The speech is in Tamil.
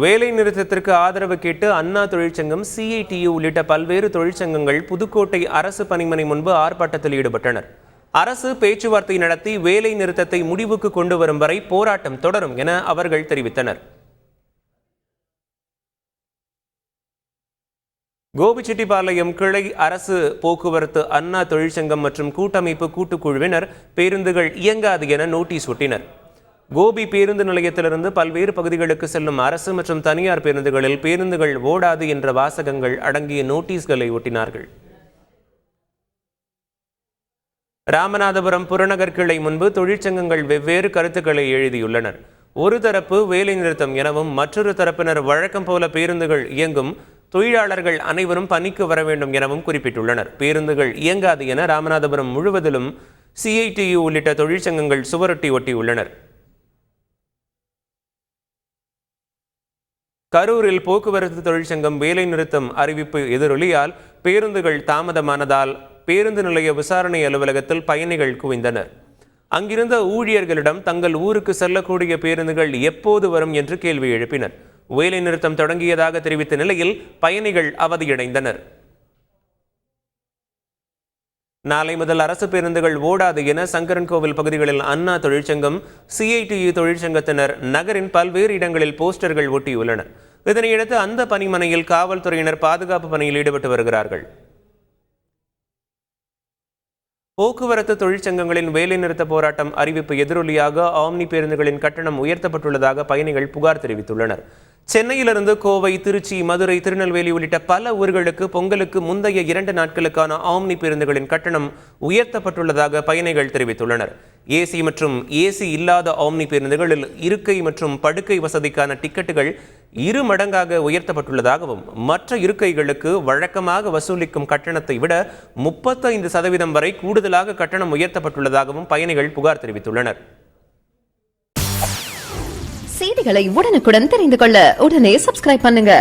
வேலை நிறுத்தத்திற்கு ஆதரவு கேட்டு அண்ணா தொழிற்சங்கம், சிஐடியு உள்ளிட்ட பல்வேறு தொழிற்சங்கங்கள் புதுக்கோட்டை அரசு பணிமனை முன்பு ஆர்ப்பாட்டத்தில் ஈடுபட்டனர். அரசு பேச்சுவார்த்தை நடத்தி வேலை நிறுத்தத்தை முடிவுக்கு கொண்டு வரும் வரை போராட்டம் தொடரும் என அவர்கள் தெரிவித்தனர். கோபிச்செட்டிப்பாளையம் கிளை அரசு போக்குவரத்து அண்ணா தொழிற்சங்கம் மற்றும் கூட்டமைப்பு கூட்டுக்குழுவினர் பேருந்துகள் இயங்காது என நோட்டீஸ் ஒட்டினர். கோபி பேருந்து நிலையத்திலிருந்து பல்வேறு பகுதிகளுக்கு செல்லும் அரசு மற்றும் தனியார் பேருந்துகளில் பேருந்துகள் ஓடாது என்ற வாசகங்கள் அடங்கிய நோட்டீஸ்களை ஒட்டினார்கள். ராமநாதபுரம் புறநகர் கிளை முன்பு தொழிற்சங்கங்கள் வெவ்வேறு கருத்துக்களை எழுதியுள்ளனர். ஒரு தரப்பு வேலை நிறுத்தம் எனவும், மற்றொரு தரப்பினர் வழக்கம் போல பேருந்துகள் இயங்கும், தொழிலாளர்கள் அனைவரும் பணிக்கு வர வேண்டும் எனவும் குறிப்பிட்டுள்ளனர். பேருந்துகள் இயங்காது என ராமநாதபுரம் முழுவதிலும் சிஐடியு உள்ளிட்ட தொழிற்சங்கங்கள் சுவரொட்டி ஒட்டியுள்ளனர். கரூரில் போக்குவரத்து தொழிற்சங்கம் வேலை நிறுத்தம் அறிவிப்பு எதிரொலியால் பேருந்துகள் தாமதமானதால் பேருந்து நிலைய விசாரணை அலுவலகத்தில் பயணிகள் குவிந்தனர். அங்கிருந்த ஊழியர்களிடம் தங்கள் ஊருக்கு செல்லக்கூடிய பேருந்துகள் எப்போது வரும் என்று கேள்வி எழுப்பினர். வேலை நிறுத்தம் தொடங்கியதாக தெரிவித்த நிலையில் பயணிகள் அவதியடைந்தனர். நாளை முதல் அரசு பேருந்துகள் ஓடாது என சங்கரன்கோவில் பகுதிகளில் அண்ணா தொழிற்சங்கம், சிஐடியு தொழிற்சங்கத்தினர் நகரின் பல்வேறு இடங்களில் போஸ்டர்கள் ஒட்டியுள்ளனர். இதனையடுத்து அந்த பணிமனையில் காவல்துறையினர் பாதுகாப்பு பணியில் ஈடுபட்டு வருகிறார்கள். போக்குவரத்து தொழிற்சங்கங்களின் வேலைநிறுத்த போராட்டம் அறிவிப்பு எதிரொலியாக ஆம்னி பேருந்துகளின் கட்டணம் உயர்த்தப்பட்டுள்ளதாக பயணிகள் புகார் தெரிவித்துள்ளனர். சென்னையிலிருந்து கோவை, திருச்சி, மதுரை, திருநெல்வேலி உள்ளிட்ட பல ஊர்களுக்கு பொங்கலுக்கு முந்தைய 2 நாட்களுக்கான ஆம்னி பேருந்துகளின் கட்டணம் உயர்த்தப்பட்டுள்ளதாக பயணிகள் தெரிவித்துள்ளனர். ஏசி மற்றும் ஏசி இல்லாத ஆம்னி பேருந்துகளில் இருக்கை மற்றும் படுக்கை வசதிக்கான டிக்கெட்டுகள் 2 மடங்காக உயர்த்தப்பட்டுள்ளதாகவும், மற்ற இருக்கைகளுக்கு வழக்கமாக வசூலிக்கும் கட்டணத்தை விட 35% வரை கூடுதலாக கட்டணம் உயர்த்தப்பட்டுள்ளதாகவும் பயணிகள் புகார் தெரிவித்துள்ளனர். செய்திகளை உடனுக்குடன் தெரிந்து கொள்ள உடனே சப்ஸ்கிரைப் பண்ணுங்க.